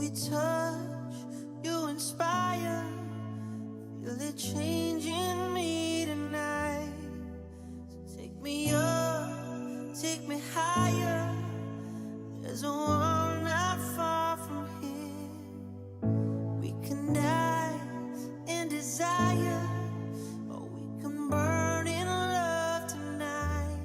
we touch, you inspire. Feel it changing me tonight. So take me up, take me higher. There's a world not far from here. We can die in desire, or we can burn in love tonight.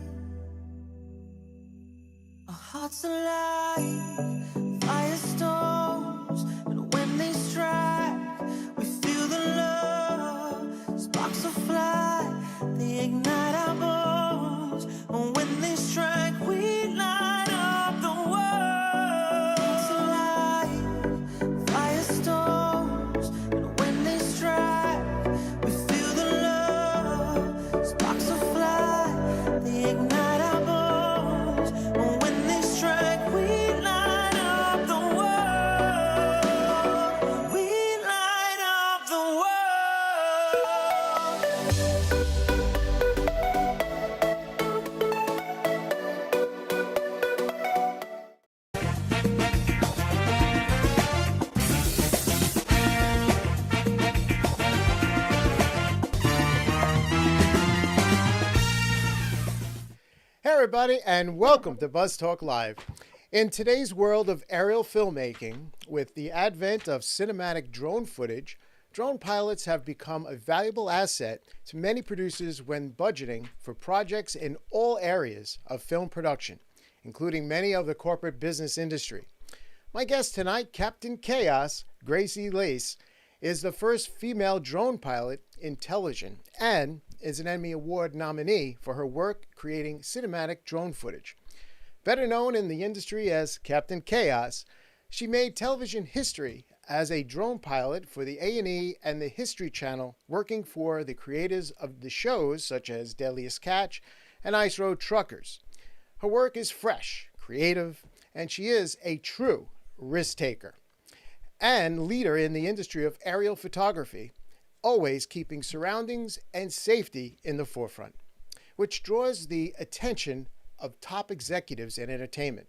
Our hearts alive, firestorms, and when they strike, we feel the love. Sparks will fly, they ignite our bones, and when they strike, we light up the world. Hearts alive, firestorms, and when they strike, we feel the love. Sparks will fly, they ignite our bones, and when they strike, we light up the world. We light up the world. Hey everybody, and welcome to Buzz Talk Live. In today's world of aerial filmmaking, with the advent of cinematic drone footage, drone pilots have become a valuable asset to many producers when budgeting for projects in all areas of film production, including many of the corporate business industry. My guest tonight, Captain Chaos, Gracie Lace, is the first female drone pilot in television and is an Emmy Award nominee for her work creating cinematic drone footage. Better known in the industry as Captain Chaos, she made television history as a drone pilot for the A&E and the History Channel, working for the creators of the shows such as Deadliest Catch and Ice Road Truckers. Her work is fresh, creative, and she is a true risk taker and leader in the industry of aerial photography, always keeping surroundings and safety in the forefront, which draws the attention of top executives in entertainment.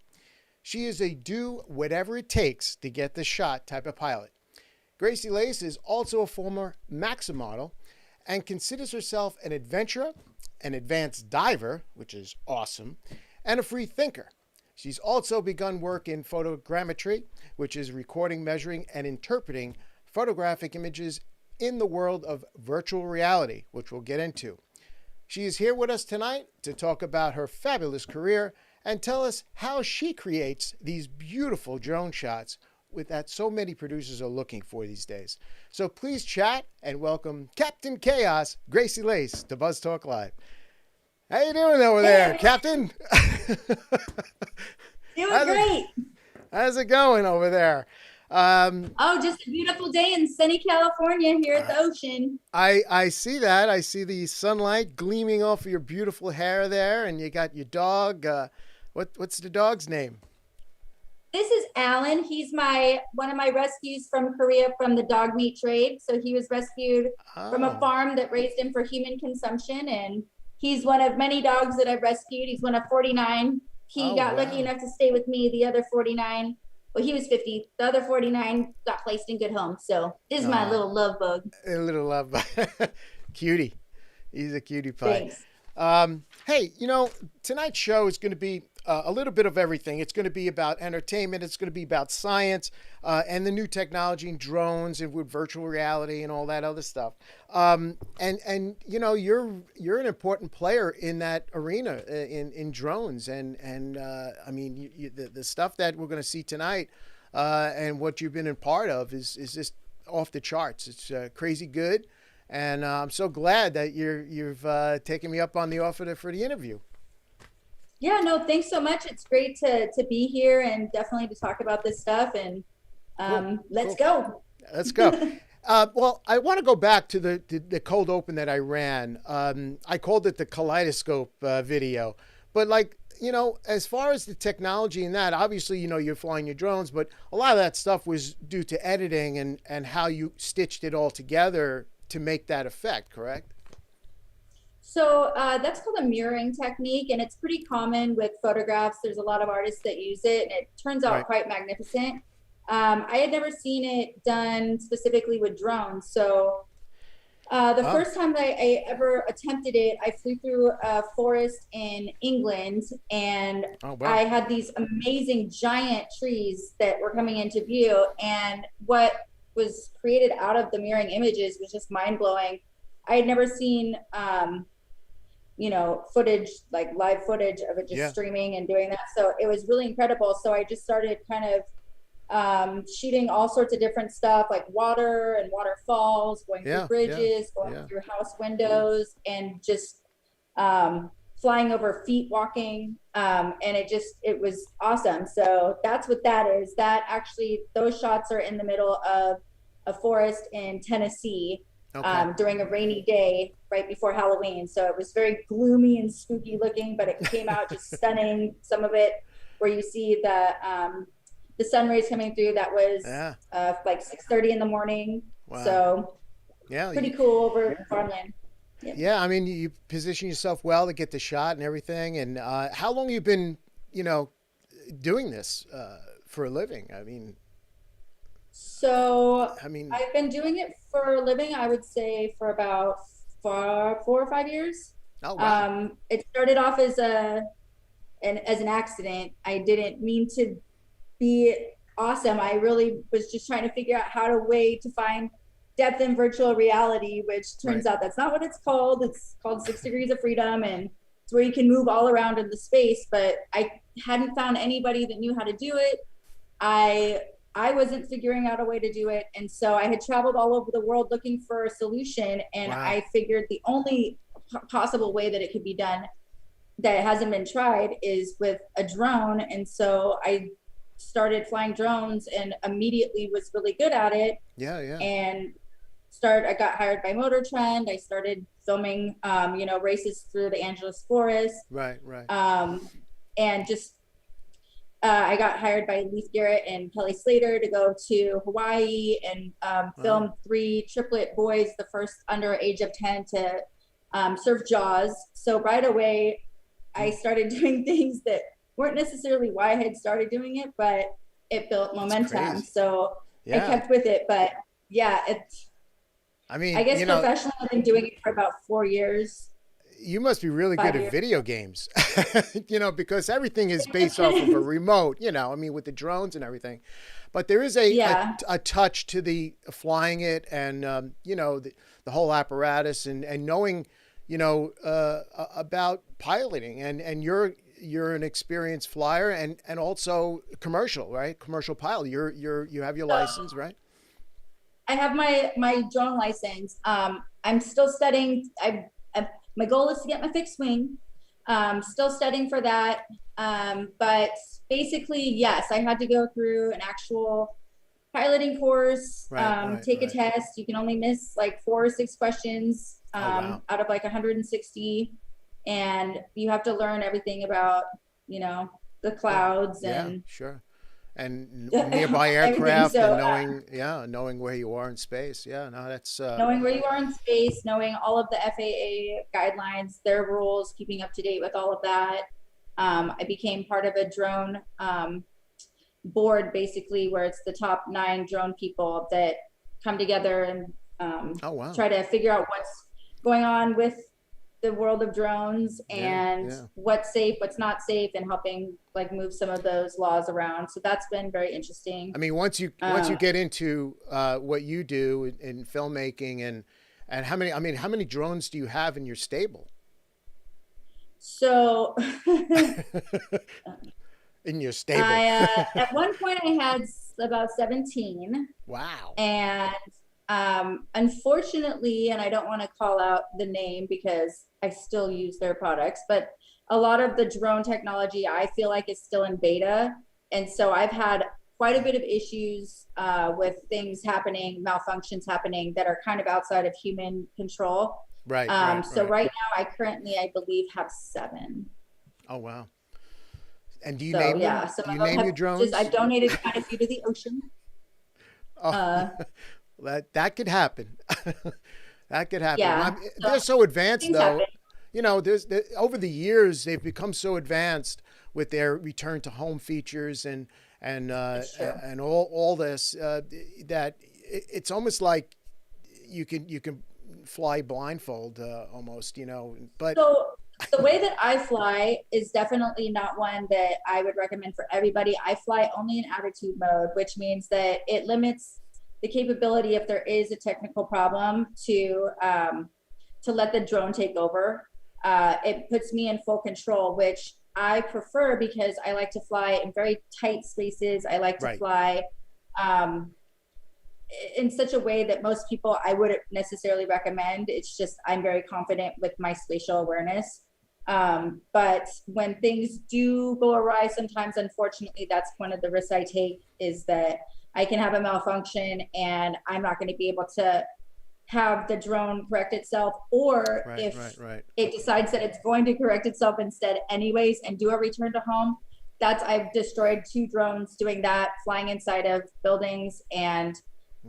She is a do whatever it takes to get the shot type of pilot. Gracie Lace is also a former Maxim model and considers herself an adventurer, an advanced diver, which is awesome, and a free thinker. She's also begun work in photogrammetry, which is recording, measuring, and interpreting photographic images in the world of virtual reality, which we'll get into. She is here with us tonight to talk about her fabulous career and tell us how she creates these beautiful drone shots that so many producers are looking for these days. So please chat and welcome Captain Chaos, Gracie Lace, to Buzz Talk Live. How you doing over there, Captain? Doing great. How's it going over there? Just a beautiful day in sunny California here at the ocean. I see that. I see the sunlight gleaming off of your beautiful hair there, and you got your dog. What's the dog's name? This is Alan. He's one of my rescues from Korea from the dog meat trade. So he was rescued from a farm that raised him for human consumption, and he's one of many dogs that I've rescued. He's one of 49. He got lucky enough to stay with me. The other 49, well, he was 50. The other 49 got placed in good homes. So this is my little love bug. A little love bug. Cutie. He's a cutie pie. Thanks. Hey, tonight's show is going to be a little bit of everything. It's going to be about entertainment. It's going to be about science and the new technology and drones and with virtual reality and all that other stuff. And you're an important player in that arena in drones. And I mean, the stuff that we're going to see tonight and what you've been a part of is just off the charts. It's crazy good. And I'm so glad that you've taken me up on the offer for the interview. Yeah, no, thanks so much. It's great to be here and definitely to talk about this stuff. And let's go. Let's go. Well, I want to go back to the cold open that I ran. I called it the kaleidoscope video. But as far as the technology and that, obviously, you're flying your drones, but a lot of that stuff was due to editing and how you stitched it all together to make that effect, correct? So that's called a mirroring technique, and it's pretty common with photographs. There's a lot of artists that use it, and it turns out quite magnificent. I had never seen it done specifically with drones. So the first time that I ever attempted it, I flew through a forest in England, and I had these amazing giant trees that were coming into view. And what was created out of the mirroring images was just mind blowing. I had never seen, footage, like live footage of it just streaming and doing that. So it was really incredible. So I just started kind of shooting all sorts of different stuff, like water and waterfalls, going through bridges, going through house windows, and just flying over feet walking. And it was awesome. So that's what that is. That actually, those shots are in the middle of a forest in Tennessee during a rainy day right before Halloween. So it was very gloomy and spooky looking, but it came out just stunning. Some of it where you see the sun rays coming through, that was like 6:30 in the morning. Wow. So pretty cool over farmland. Yeah, I mean, you position yourself well to get the shot and everything. And how long have you been, doing this for a living? I mean, I've been doing it for a living, I would say, for about 4 or 5 years. Oh, wow. It started off as an accident. I didn't mean to be awesome. I really was just trying to figure out how to find depth in virtual reality, which turns out that's not what it's called. It's called 6 Degrees of Freedom, and it's where you can move all around in the space. But I hadn't found anybody that knew how to do it. I wasn't figuring out a way to do it, and so I had traveled all over the world looking for a solution, and I figured the only possible way that it could be done that hasn't been tried is with a drone. And so I started flying drones and immediately was really good at it. And I got hired by Motor Trend. I started filming races through the Angeles forest. And just I got hired by Leif Garrett and Kelly Slater to go to Hawaii and film 3 triplet boys, the first under age of 10 to surf Jaws. So right away I started doing things that weren't necessarily why I had started doing it, but it built momentum. So I kept with it. But I guess professionally I've been doing it for about 4 years. You must be really good at video games, because everything is based off of a remote, with the drones and everything. But there is a touch to the flying it and, the whole apparatus and knowing, about piloting. And you're an experienced flyer and also commercial, right? Commercial pilot. You have your license, right? I have my drone license. I'm still studying. My goal is to get my fixed wing. Still studying for that. But basically, yes, I had to go through an actual piloting course, take a test. You can only miss like 4 or 6 questions out of like 160. And you have to learn everything about, the clouds and and nearby aircraft and knowing where you are in space. That's knowing where you are in space, knowing all of the FAA guidelines, their rules, keeping up to date with all of that. I became part of a drone board, basically, where it's the top 9 drone people that come together and try to figure out what's going on with the world of drones and what's safe, what's not safe, and helping like move some of those laws around. So that's been very interesting. I mean, once you get into what you do in filmmaking and how many drones do you have in your stable? So in your stable. At one point I had about 17. Wow. And unfortunately, and I don't want to call out the name because I still use their products, but a lot of the drone technology I feel like is still in beta. And so I've had quite a bit of issues with things happening, malfunctions happening that are kind of outside of human control. Right now I currently, I believe, have 7. Oh, wow. And do you name them? Do you name your drones? I've donated quite a few to the ocean. That could happen. That could happen. Yeah. They're so advanced, though. Over the years, they've become so advanced with their return to home features and and all this that it's almost like you can fly blindfold almost, you know. But so the way that I fly is definitely not one that I would recommend for everybody. I fly only in attitude mode, which means that it limits the capability, if there is a technical problem, to let the drone take over. It puts me in full control, which I prefer because I like to fly in very tight spaces. I like to fly in such a way that most people I wouldn't necessarily recommend. It's just I'm very confident with my spatial awareness. But when things do go awry, sometimes, unfortunately, that's one of the risks I take, is that I can have a malfunction and I'm not going to be able to have the drone correct itself, or if it decides that it's going to correct itself instead anyways and do a return to home. I've destroyed 2 drones doing that, flying inside of buildings, and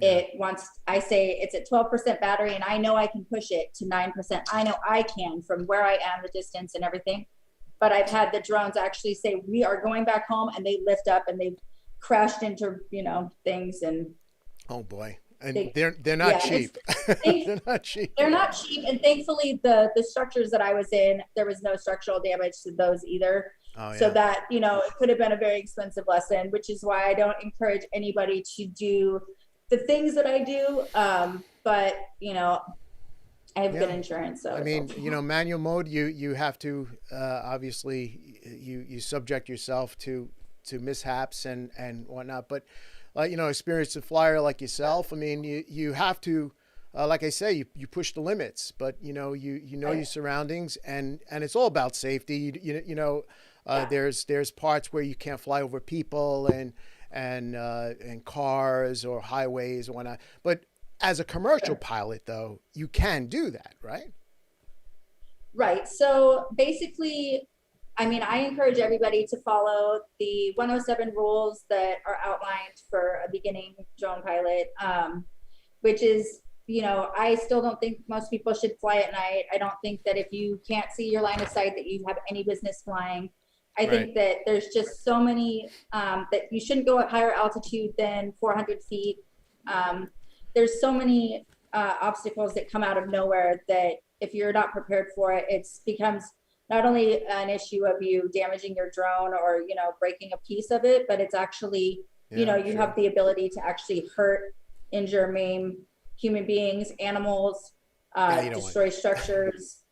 I say it's at 12% battery and I know I can push it to 9%. I know I can, from where I am, the distance and everything. But I've had the drones actually say, we are going back home, and they lift up and they've crashed into, you know, things. And oh boy. And they're not cheap. They're not cheap. They're not cheap. And thankfully the structures that I was in, there was no structural damage to those either. Oh, yeah. So that, you know, it could have been a very expensive lesson, which is why I don't encourage anybody to do the things that I do. But, you know, I have good insurance. So I mean, you know, manual mode, you have to, obviously you subject yourself to mishaps and whatnot, but you know, experienced flyer like yourself, I mean, you have to, like I say, you push the limits, but you know, you know your surroundings, and it's all about safety. You know, there's parts where you can't fly over people and cars or highways or whatnot. But as a commercial pilot, though, you can do that, right? Right. So basically, I mean, I encourage everybody to follow the 107 rules that are outlined for a beginning drone pilot, which is, you know, I still don't think most people should fly at night. I don't think that if you can't see your line of sight that you have any business flying. I think that there's just so many, that you shouldn't go at higher altitude than 400 feet. There's so many obstacles that come out of nowhere that if you're not prepared for it, it becomes not only an issue of you damaging your drone or, you know, breaking a piece of it, but it's actually, you know, you have the ability to actually hurt, injure, maim human beings, animals, destroy structures.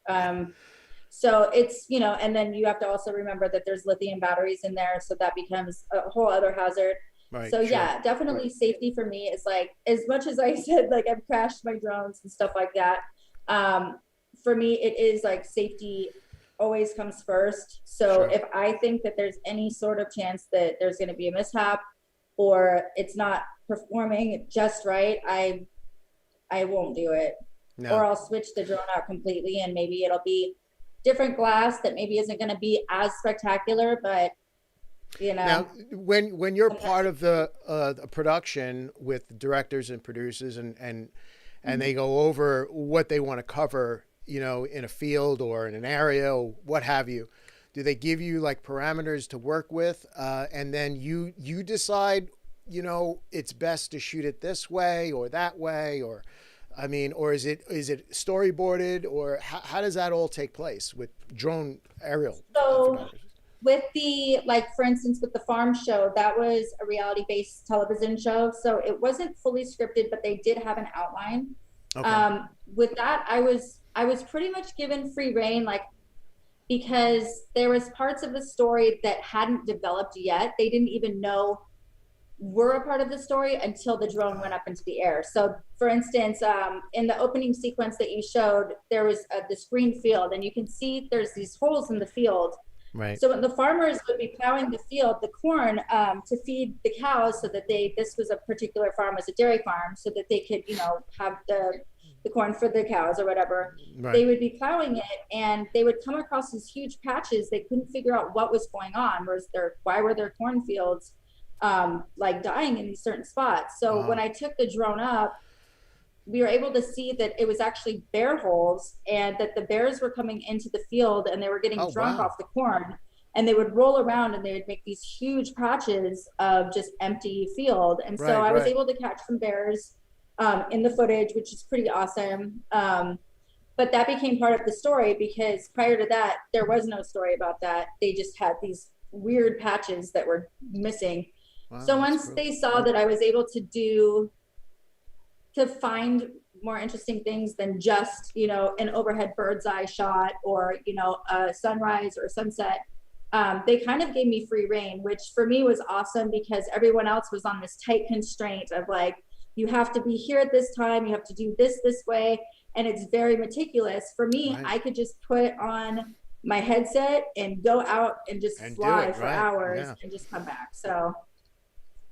So it's, you know, and then you have to also remember that there's lithium batteries in there. So that becomes a whole other hazard. Right, so yeah, definitely safety for me is like, as much as I said, like I've crashed my drones and stuff like that. For me, it is like safety always comes first. So if I think that there's any sort of chance that there's going to be a mishap or it's not performing just right, I won't do it. No. Or I'll switch the drone out completely, and maybe it'll be different glass that maybe isn't going to be as spectacular, but you know. Now, when you're part of the production with directors and producers and they go over what they want to cover, you know, in a field or in an area or what have you, do they give you like parameters to work with, and then you decide, you know, it's best to shoot it this way or that way, or I mean, or is it storyboarded, or how does that all take place with drone aerial? So with the, like, for instance, with the farm show, that was a reality-based television show. So it wasn't fully scripted, but they did have an outline. Okay. With that, I was pretty much given free reign, like, because there was parts of the story that hadn't developed yet. They didn't even know were a part of the story until the drone went up into the air. So for instance, in the opening sequence that you showed, there was this green field, and you can see there's these holes in the field. Right. So when the farmers would be plowing the field, the corn, to feed the cows, so that this was a particular farm, was a dairy farm, so that they could, you know, have the corn for the cows or whatever. Right. They would be plowing it, and they would come across these huge patches. They couldn't figure out what was going on. Why were their cornfields like dying in these certain spots? So when I took the drone up, we were able to see that it was actually bear holes, and that the bears were coming into the field and they were getting drunk off the corn. and they would roll around and they would make these huge patches of just empty field. And so I was able to catch some bears in the footage, which is pretty awesome. But that became part of the story because prior to that, there was no story about that. They just had these weird patches that were missing. Wow, so once they saw that I was able to find more interesting things than just, you know, an overhead bird's eye shot or, you know, a sunrise or sunset, they kind of gave me free reign, which for me was awesome because everyone else was on this tight constraint of like, you have to be here at this time, you have to do this way, and it's very meticulous. For me, I could just put on my headset and go out and just fly for hours and just come back. So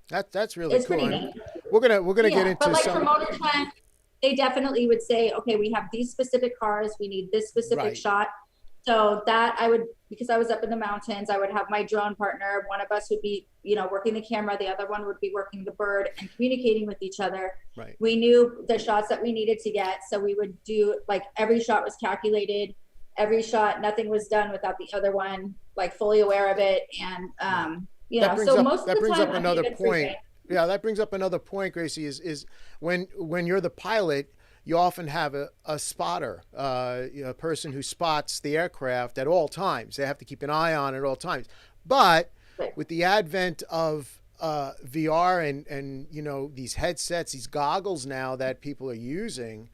that's really cool. Pretty neat. We're gonna get into but like some. For Motor Trend, they definitely would say, okay, we have these specific cars, we need this specific shot. So that I would, because I was up in the mountains, I would have my drone partner. One of us would be, you know, working the camera. The other one would be working the bird and communicating with each other. Right. We knew the shots that we needed to get. So we would do, like, every shot was calculated. Every shot, nothing was done without the other one, like, fully aware of it. And, you know, so most of the time. That brings up another point. Yeah, that brings up another point, Gracie, is when you're the pilot, you often have a spotter, a person who spots the aircraft at all times. They have to keep an eye on it at all times. But with the advent of VR and you know, these headsets, these goggles now that people are using,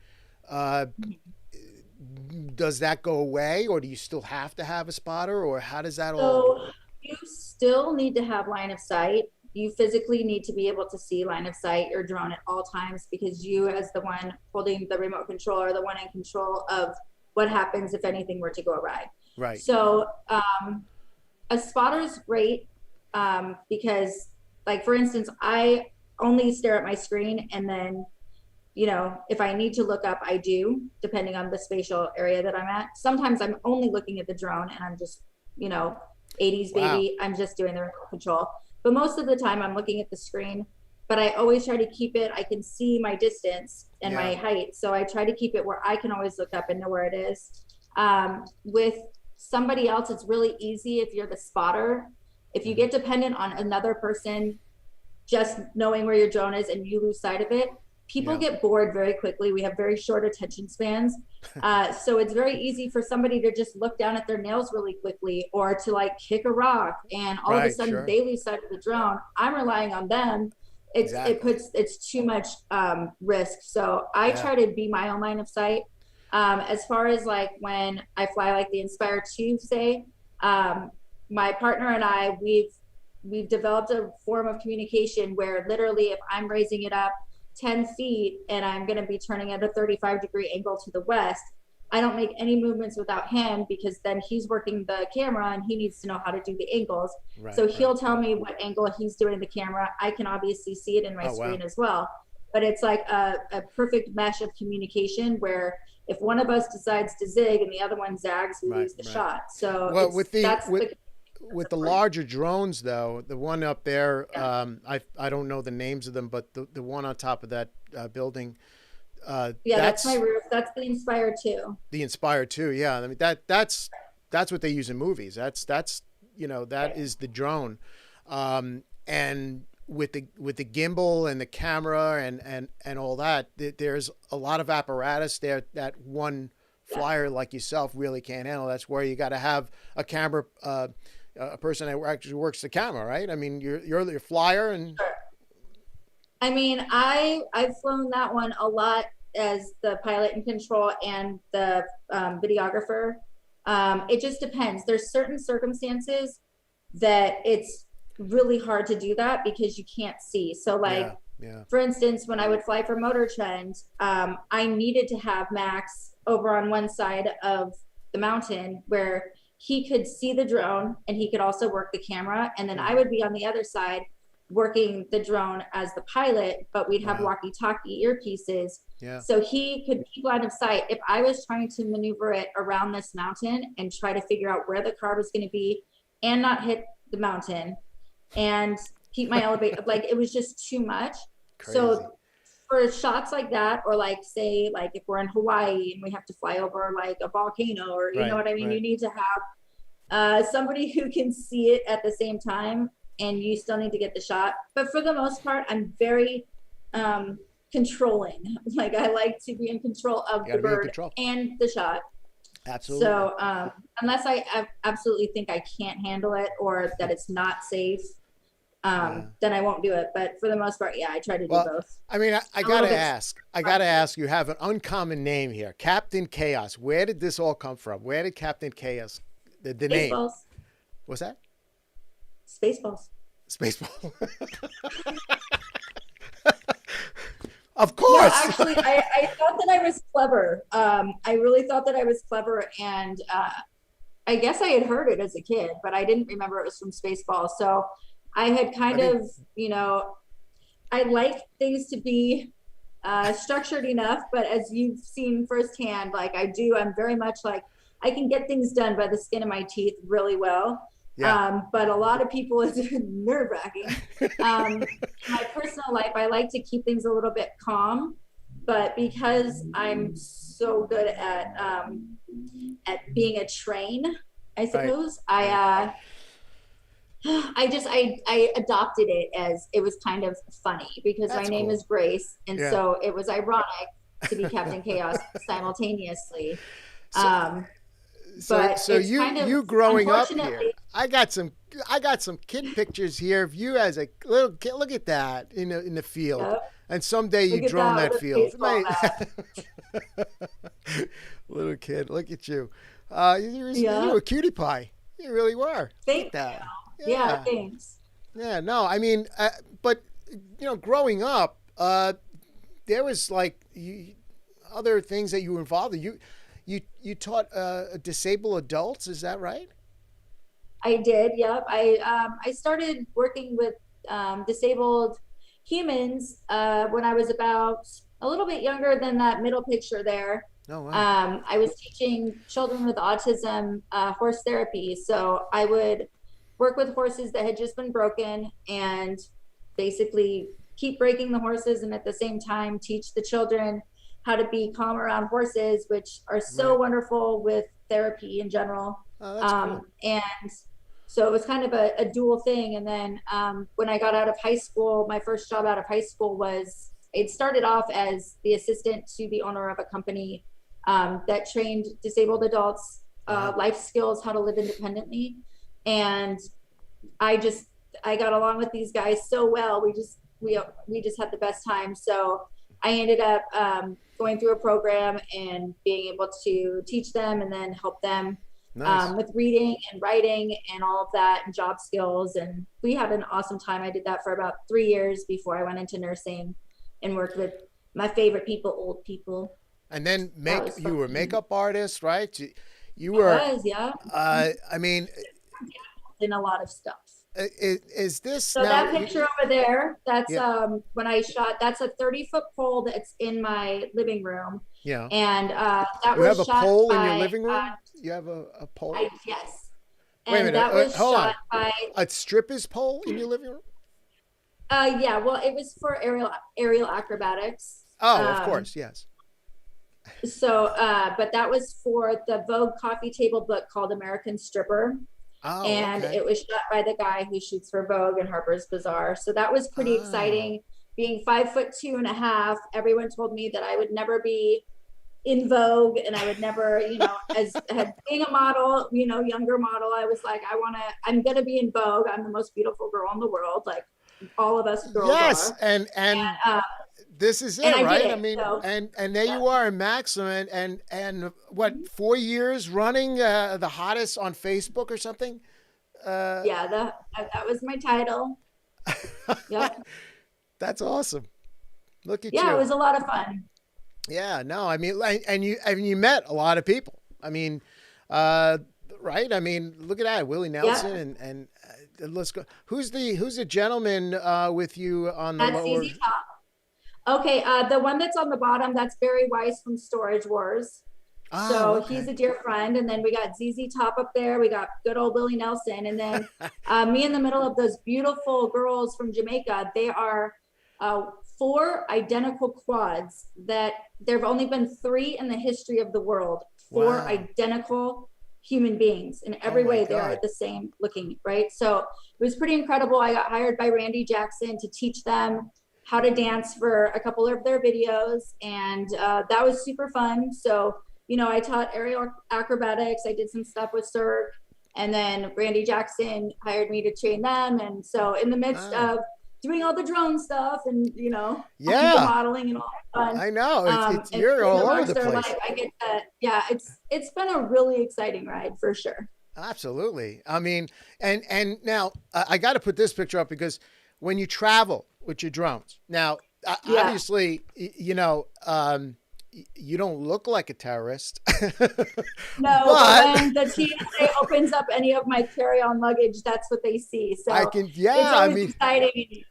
does that go away, or do you still have to have a spotter, or how does that all? So you still need to have line of sight. You physically need to be able to see line of sight your drone at all times because you, as the one holding the remote control, are the one in control of what happens if anything were to go awry. Right. So a spotter is great because, like, for instance, I only stare at my screen, and then, you know, if I need to look up, I do, depending on the spatial area that I'm at. Sometimes I'm only looking at the drone and I'm just, you know, 80s baby, I'm just doing the remote control. But most of the time I'm looking at the screen, but I always try to keep it, I can see my distance and my height. So I try to keep it where I can always look up and know where it is. With somebody else, it's really easy if you're the spotter. If you get dependent on another person just knowing where your drone is and you lose sight of it, people get bored very quickly. We have very short attention spans. So it's very easy for somebody to just look down at their nails really quickly or to, like, kick a rock, and all of a sudden they lose sight of the drone. I'm relying on them. It's too much risk. So I try to be my own line of sight. As far as, like, when I fly, like, the Inspire 2, say, my partner and I, we've developed a form of communication where literally if I'm raising it up 10 feet and I'm going to be turning at a 35-degree angle to the west, I don't make any movements without him, because then he's working the camera and he needs to know how to do the angles. So he'll tell me what angle he's doing the camera. I can obviously see it in my screen as well. But it's like a perfect mesh of communication where if one of us decides to zig and the other one zags, we lose the shot. So with the larger drones, though, the one up there, I don't know the names of them, but the one on top of that building, that's my roof. That's the Inspire 2. The Inspire 2, yeah. I mean, that's what they use in movies. That's you know, that is the drone, and with the gimbal and the camera and all that, there's a lot of apparatus there that one flyer like yourself really can't handle. That's where you got to have a camera. A person that actually works the camera, right? I mean, you're the flyer, and I mean, I've flown that one a lot as the pilot in control and the videographer. It just depends. There's certain circumstances that it's really hard to do that because you can't see. So, like, for instance, when I would fly for Motor Trend, I needed to have Max over on one side of the mountain where he could see the drone and he could also work the camera. And then I would be on the other side working the drone as the pilot, but we'd have walkie-talkie earpieces. So he could keep line of sight. If I was trying to maneuver it around this mountain and try to figure out where the car was going to be and not hit the mountain and keep my elevator, like, it was just too much. So for shots like that, or like, say, like if we're in Hawaii and we have to fly over like a volcano, or you know what I mean, you need to have somebody who can see it at the same time, and you still need to get the shot. But for the most part, I'm very controlling. Like, I like to be in control of the bird and the shot. Absolutely. So unless I absolutely think I can't handle it or that it's not safe, then I won't do it. But for the most part, yeah, I try to do both. I mean, I gotta ask, you have an uncommon name here, Captain Chaos. Where did this all come from? Where did Captain Chaos, the name? Spaceballs. What's that? Spaceballs. Spaceball. Of course. No, actually, I thought that I was clever. I really thought that I was clever, and I guess I had heard it as a kid, but I didn't remember it was from Spaceballs. So I had kind of, I like things to be structured enough, but as you've seen firsthand, like I'm very much like, I can get things done by the skin of my teeth really well. Yeah. But a lot of people, it's nerve-wracking. In my personal life, I like to keep things a little bit calm, but because I'm so good at being a train, I suppose, right. I adopted it as it was kind of funny because my name is Grace, and so it was ironic to be Captain Chaos simultaneously. So you growing up here, I got some kid pictures here of you as a little kid. Look at that in the field, and someday you drone that field. Little kid, look at you. You were a cutie pie. You really were. Thank you. Yeah, thanks. Yeah, no, I mean, but growing up, there was like other things that you were involved in. You taught disabled adults, is that right? I did. Yep. I started working with disabled humans when I was about a little bit younger than that middle picture there. Oh, wow. I was teaching children with autism horse therapy. So I would work with horses that had just been broken and basically keep breaking the horses, and at the same time teach the children how to be calm around horses, which are so wonderful with therapy in general. Oh, that's cool. And so it was kind of a dual thing. And then when I got out of high school, my first job out of high school it started off as the assistant to the owner of a company that trained disabled adults life skills, how to live independently. And I got along with these guys so well. We just had the best time. So I ended up going through a program and being able to teach them and then help them with reading and writing and all of that and job skills. And we had an awesome time. I did that for about 3 years before I went into nursing and worked with my favorite people, old people. And then you were a makeup artist, right? You were. I was, yeah. I mean, in a lot of stuff. Is this so now, that picture over there? That's when I shot. That's a 30-foot pole that's in my living room. Yeah. And that you was have a pole in your living room. You have a pole. Yes. Wait a minute. That was hold shot on. by a stripper's pole in your living room. Yeah. Well, it was for aerial acrobatics. Oh, of course, yes. So, but that was for the Vogue coffee table book called American Stripper. Oh, and it was shot by the guy who shoots for Vogue and Harper's Bazaar. So that was pretty exciting. Being 5'2.5", everyone told me that I would never be in Vogue and I would never, being a model, younger model, I was like, I'm going to be in Vogue. I'm the most beautiful girl in the world. Like all of us girls are. And this is it, right? I mean, so, and there you are in Maxim, and what, 4 years running the hottest on Facebook or something? Yeah, that was my title. Yep. That's awesome. Look at you. Yeah, it was a lot of fun. Yeah, no, I mean, and you met a lot of people. I mean, right? I mean, look at that, Willie Nelson, and let's go. Who's the gentleman with you on the lower? That's ZZ Top. Okay, the one that's on the bottom, that's Barry Weiss from Storage Wars. So he's a dear friend. And then we got ZZ Top up there. We got good old Willie Nelson. And then me in the middle of those beautiful girls from Jamaica. They are 4 identical quads that there have only been 3 in the history of the world. 4 identical human beings. In every way, God. they're the same looking, right? So it was pretty incredible. I got hired by Randy Jackson to teach them how to dance for a couple of their videos. And that was super fun. So, you know, I taught aerial acrobatics. I did some stuff with Cirque. And then Randy Jackson hired me to train them. And so in the midst of doing all the drone stuff and, you know, the modeling and all that fun. I know. You're all over the place. Life, I get that. Yeah, it's been a really exciting ride for sure. Absolutely. I mean, and now I got to put this picture up because when you travel with your drones, now, obviously, you know, you don't look like a terrorist. No, but when the TSA opens up any of my carry-on luggage, that's what they see. So it's always exciting.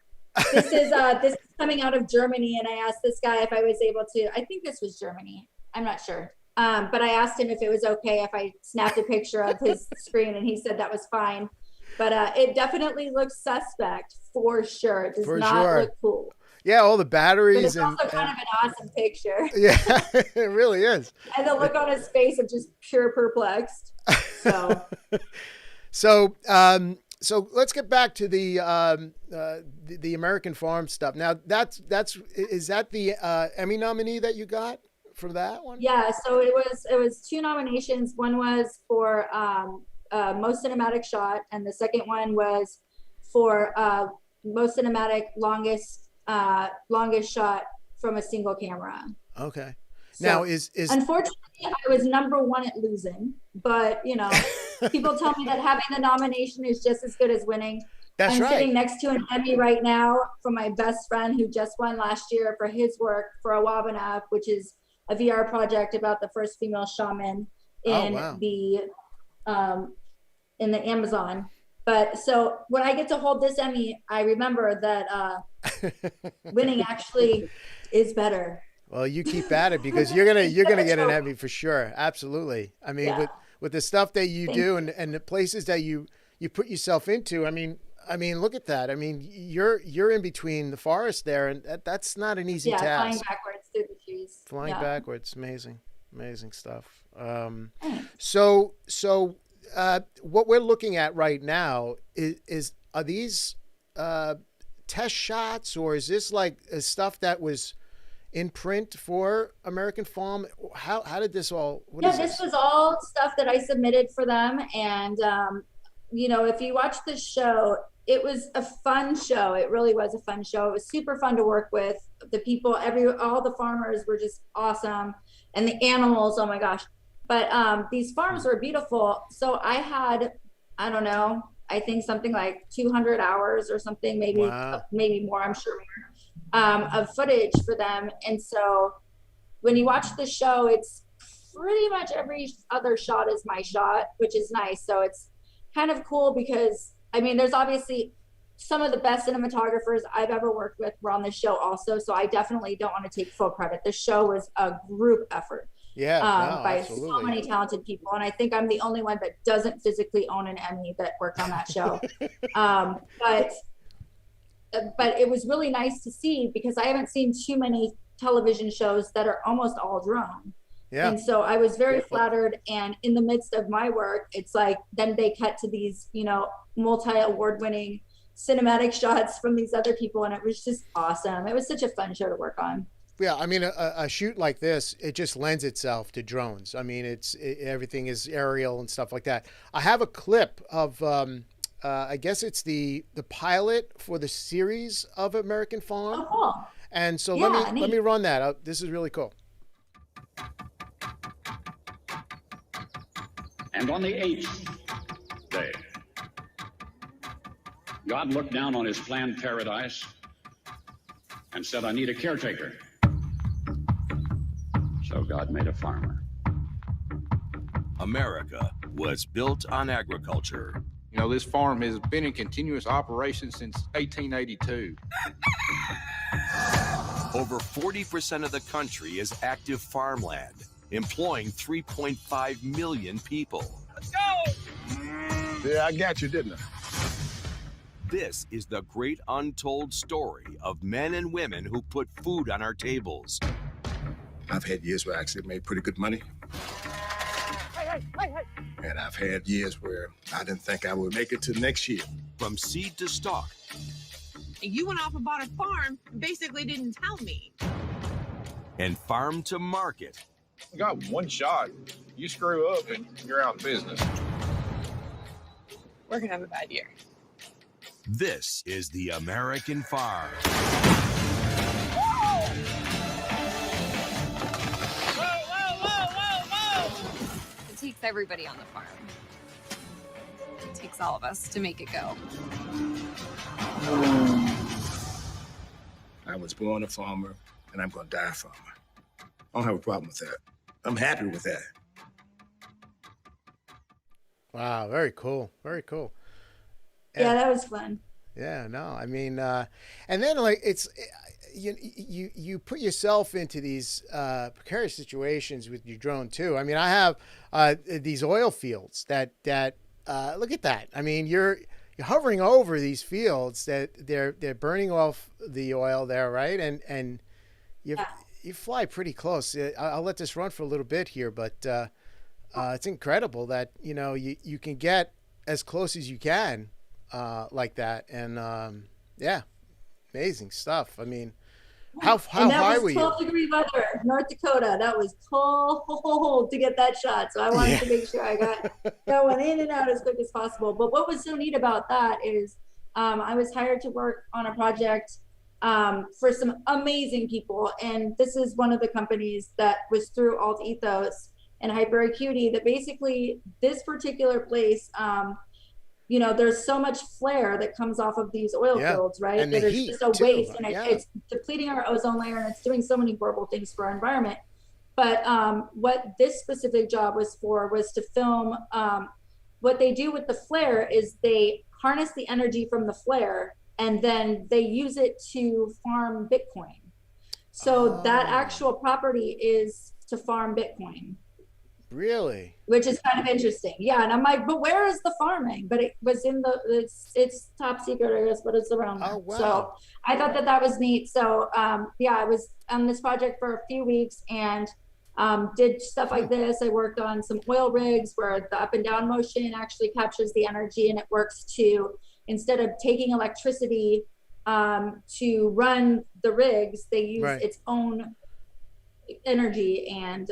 This is coming out of Germany, and I asked this guy if I was able to. I think this was Germany. I'm not sure. But I asked him if it was okay if I snapped a picture of his screen, and he said that was fine. But it definitely looks suspect for sure. It does not look cool. Yeah, all the batteries. But it's also kind of an awesome picture. Yeah, it really is. And the look on his face of just pure perplexed. So, so let's get back to the American Farm stuff. Now, is that the Emmy nominee that you got for that one? Yeah, so it was 2 nominations. One was for most cinematic shot, and the second one was for most cinematic longest shot from a single camera. Okay. So, now is unfortunately I was number 1 at losing, but you know, people tell me that having the nomination is just as good as winning. That's right. I'm sitting next to an Emmy right now from my best friend who just won last year for his work for Awabanav, which is a VR project about the first female shaman in the Amazon. But so when I get to hold this Emmy, I remember that winning actually is better. Well, you keep at it because you're gonna get an Emmy for sure. Absolutely. I mean, with the stuff that you do and the places that you put yourself into. I mean, look at that. I mean, you're in between the forest there, and that's not an easy task. Flying backwards through the trees. Flying backwards, amazing stuff. So what we're looking at right now are these test shots, or is this like stuff that was in print for American Farm? How did this all? This was all stuff that I submitted for them, and you know, if you watch the show, it was a fun show. It really was a fun show. It was super fun to work with. The people, all the farmers were just awesome, and the animals, oh my gosh. But these farms were beautiful. So I had, I don't know, I think something like 200 hours or something, maybe more, I'm sure more, of footage for them. And so when you watch the show, it's pretty much every other shot is my shot, which is nice. So it's kind of cool because, I mean, there's obviously some of the best cinematographers I've ever worked with were on the show also. So I definitely don't want to take full credit. The show was a group effort. By absolutely. So many talented people, and I think I'm the only one that doesn't physically own an Emmy that worked on that show. But it was really nice to see because I haven't seen too many television shows that are almost all drone. Yeah. And so I was very flattered. And in the midst of my work, it's like then they cut to these, you know, multi-award-winning cinematic shots from these other people, and it was just awesome. It was such a fun show to work on. Yeah, I mean, a shoot like this, it just lends itself to drones. I mean, everything is aerial and stuff like that. I have a clip of, I guess it's the pilot for the series of American Farm. Oh, cool. And so let me run that. This is really cool. And on the 8th day, God looked down on his planned paradise and said, I need a caretaker. So God made a farmer. America was built on agriculture. You know, this farm has been in continuous operation since 1882. Over 40% of the country is active farmland, employing 3.5 million people. Let's go! Yeah, I got you, didn't I? This is the great untold story of men and women who put food on our tables. I've had years where I actually made pretty good money. Hey, And I've had years where I didn't think I would make it to next year. From seed to stalk, You went off and bought a farm and basically didn't tell me. and farm to market. We got one shot. You screw up and you're out of business. We're gonna have a bad year. This is the American farm. It takes everybody on the farm. It takes all of us to make it go. I was born a farmer, and I'm going to die a farmer. I don't have a problem with that. I'm happy with that. Wow, very cool. Very cool. Yeah, that was fun. Yeah, no, I mean, and then like it's you put yourself into these precarious situations with your drone too. I mean, I have these oil fields that look at that. I mean, you're hovering over these fields that they're burning off the oil there, right? And you fly pretty close. I'll let this run for a little bit here, but it's incredible that you can get as close as you can. Like that, and yeah, amazing stuff. I mean, how high were you? 12-degree weather, North Dakota. That was cold to get that shot. So I wanted to make sure I went in and out as quick as possible. But what was so neat about that is I was hired to work on a project for some amazing people, and this is one of the companies that was through Alt Ethos and Hyper Acuity. That basically this particular place. There's so much flare that comes off of these oil fields, right? And that the it's heat just a too. waste, and it's depleting our ozone layer, and it's doing so many horrible things for our environment. But what this specific job was for was to film. What they do with the flare is they harness the energy from the flare, and then they use it to farm Bitcoin. So that actual property is to farm Bitcoin. Really? Which is kind of interesting. Yeah. And I'm like, but where is the farming? But it was in it's top secret, I guess, but it's around there. Oh, wow. So I thought that was neat. So I was on this project for a few weeks and did stuff like this. I worked on some oil rigs where the up and down motion actually captures the energy, and it works to, instead of taking electricity to run the rigs, they use its own energy and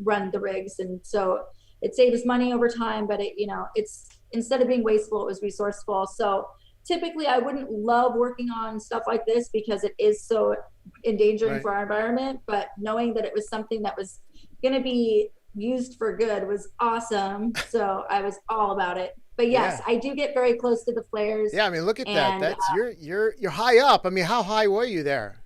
run the rigs, and so it saves money over time, but it's instead of being wasteful, it was resourceful. So typically I wouldn't love working on stuff like this because it is so endangering for our environment, but knowing that it was something that was going to be used for good was awesome. So I was all about it. But yes, I do get very close to the flares. Yeah, I mean, look at that. That's you're high up. I mean, how high were you there?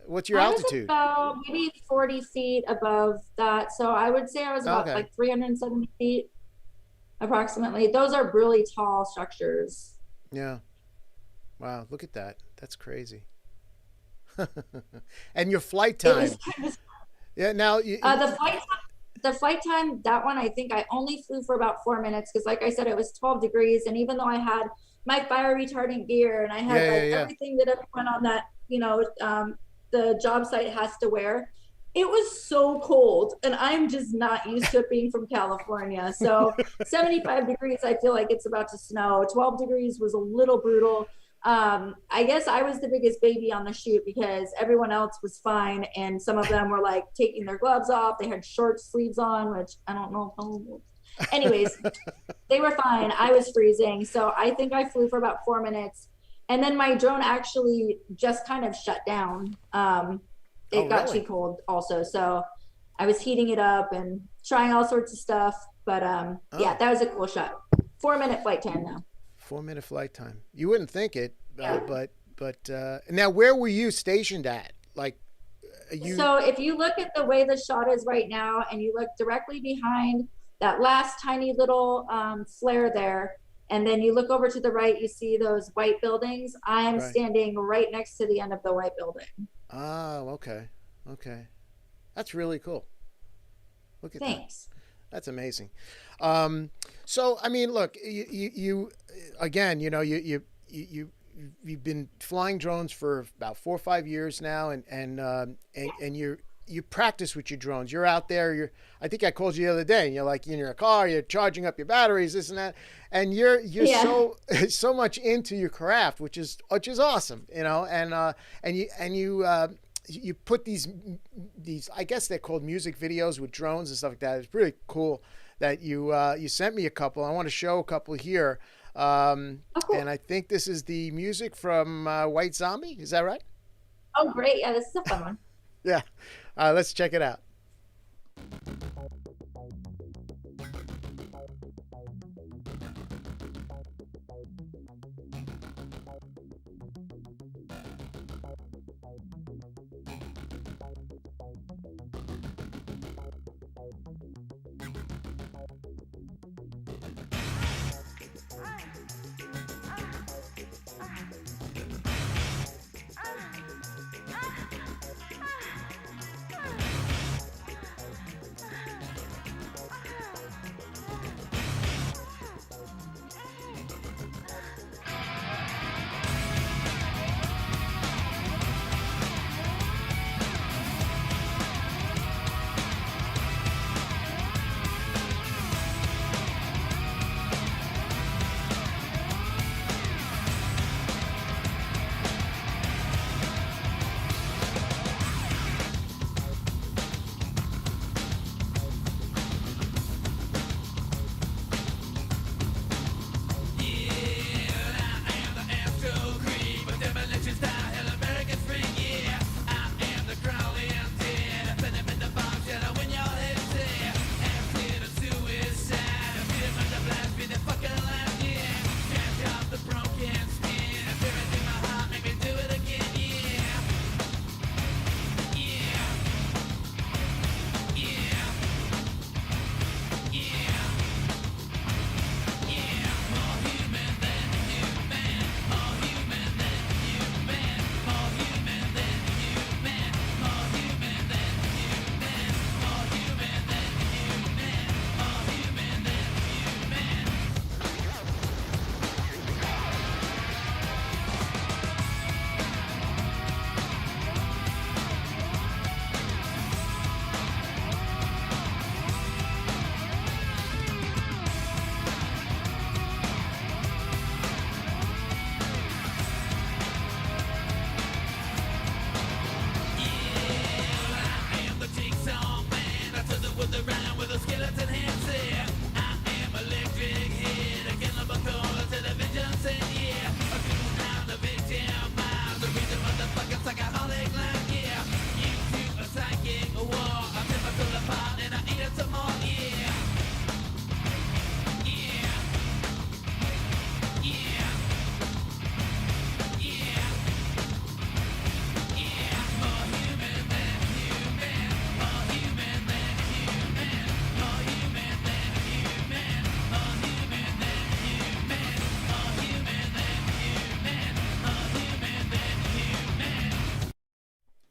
What's your altitude? About maybe 40 feet above that. So I would say I was about like 370 feet approximately. Those are really tall structures. Yeah. Wow. Look at that. That's crazy. And your flight time. Yeah. Now the flight time, that one, I think I only flew for about 4 minutes. Cause like I said, it was 12 degrees. And even though I had my fire retardant gear and I had everything that everyone on that, the job site has to wear, it was so cold, and I'm just not used to it being from California. So 75 degrees, I feel like it's about to snow. 12 degrees was a little brutal. I guess I was the biggest baby on the shoot because everyone else was fine, and some of them were like taking their gloves off. They had short sleeves on, which I don't know. Anyways, they were fine. I was freezing. So I think I flew for about 4 minutes. And then my drone actually just kind of shut down. It got too cold also. So I was heating it up and trying all sorts of stuff. But that was a cool shot. 4 minute flight time though. 4 minute flight time. You wouldn't think it, but now where were you stationed at? Like, So if you look at the way the shot is right now, and you look directly behind that last tiny little flare there, and then you look over to the right, you see those white buildings. I am standing right next to the end of the white building. Oh, okay. Okay. That's really cool. Look at Thanks. That's amazing. So, I mean, look, you again, you've been flying drones for about 4 or 5 years now, and you practice with your drones. You're out there. I think I called you the other day, and you're like in your car. You're charging up your batteries, this and that, and you're so much into your craft, which is awesome, you know. And you put these I guess they're called music videos with drones and stuff like that. It's really cool that you sent me a couple. I want to show a couple here. Cool. And I think this is the music from White Zombie. Is that right? Oh, great. Yeah, this is a fun one. Yeah. Let's check it out.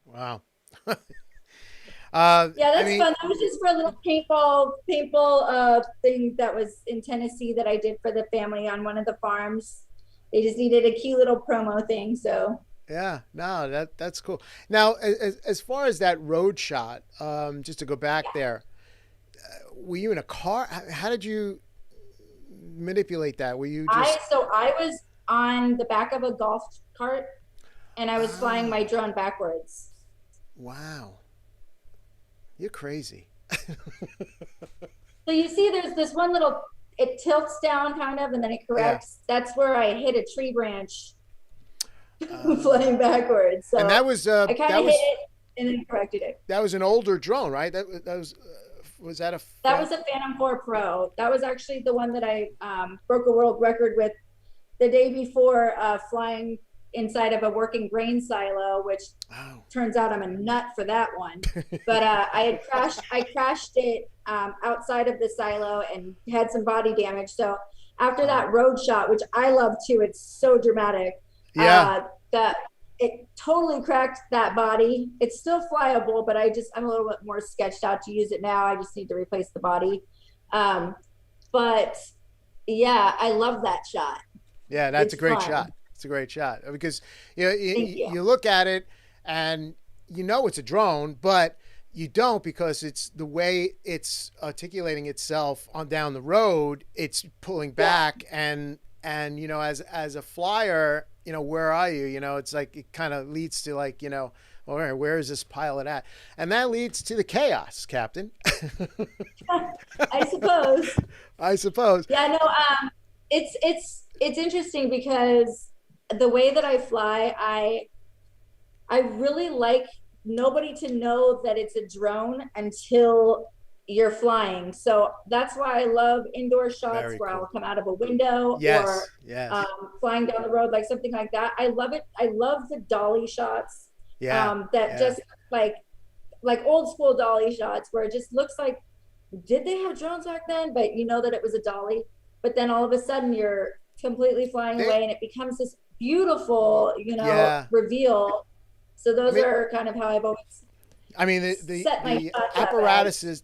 Wow. Yeah, that's fun. That was just for a little paintball thing that was in Tennessee that I did for the family on one of the farms. They just needed a cute little promo thing, so. Yeah, no, that's cool. Now, as far as that road shot, just to go back there, were you in a car? How did you manipulate that? Were you just? I was on the back of a golf cart, and I was flying my drone backwards. Wow. You're crazy. So you see there's this one little, it tilts down kind of, and then it corrects. Yeah. That's where I hit a tree branch flying backwards. So and that was, I kind of hit it and then corrected it. That was an older drone, right? That was that a? That was a Phantom 4 Pro. That was actually the one that I broke a world record with the day before flying inside of a working grain silo, which turns out I'm a nut for that one. But I crashed it outside of the silo and had some body damage. So after that road shot, which I love too, it's so dramatic. Yeah. It totally cracked that body. It's still flyable, but I'm a little bit more sketched out to use it now. I just need to replace the body. But yeah, I love that shot. Yeah, that's a great shot. It's a great shot because you look at it and you know it's a drone, but you don't, because it's the way it's articulating itself on down the road. It's pulling back, and you know, as a flyer, you know, where are you? You know, it's like it kind of leads to like, you know, all right, where is this pilot at? And that leads to the chaos, Captain. I suppose. I suppose. Yeah, no, it's interesting because the way that I fly, I really like nobody to know that it's a drone until you're flying. So that's why I love indoor shots Very where cool. I'll come out of a window or flying down the road, like something like that. I love it. I love the dolly shots. Just like old school dolly shots where it just looks like, did they have drones back then? But you know that it was a dolly. But then all of a sudden you're completely flying away, and it becomes this beautiful, you know, reveal. So those are kind of how I've always. I mean, the apparatuses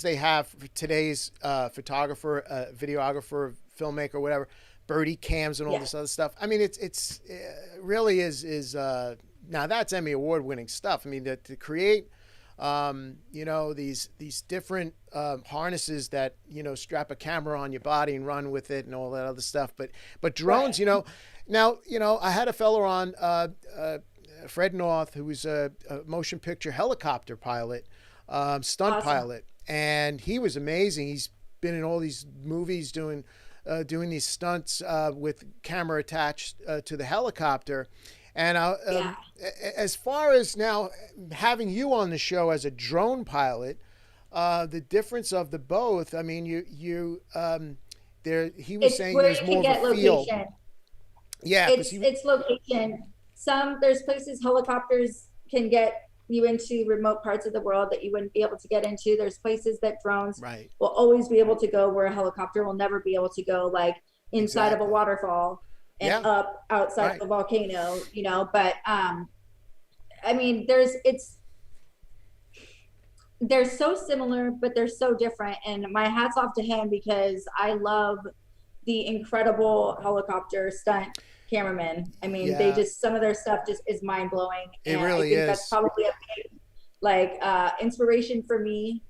they have for today's photographer, videographer, filmmaker, whatever, birdie cams and all this other stuff. I mean, it's really is now that's Emmy award winning stuff. I mean, to create, you know, these different harnesses that, you know, strap a camera on your body and run with it and all that other stuff. But drones, you know, now, you know, I had a fellow on, Fred North, who was a motion picture helicopter pilot, stunt pilot, and he was amazing. He's been in all these movies doing these stunts with camera attached to the helicopter. And as far as now having you on the show as a drone pilot, the difference of the both, I mean, he was saying there's more of a feel. Yeah, it's location. There's places helicopters can get you into remote parts of the world that you wouldn't be able to get into. There's places that drones will always be able to go where a helicopter will never be able to go, like inside of a waterfall and up outside of a volcano, you know. But I mean, they're so similar, but they're so different. And my hat's off to him, because I love the incredible helicopter stunt cameramen. I mean, they just, some of their stuff just is mind blowing. It really is. That's probably a big inspiration for me,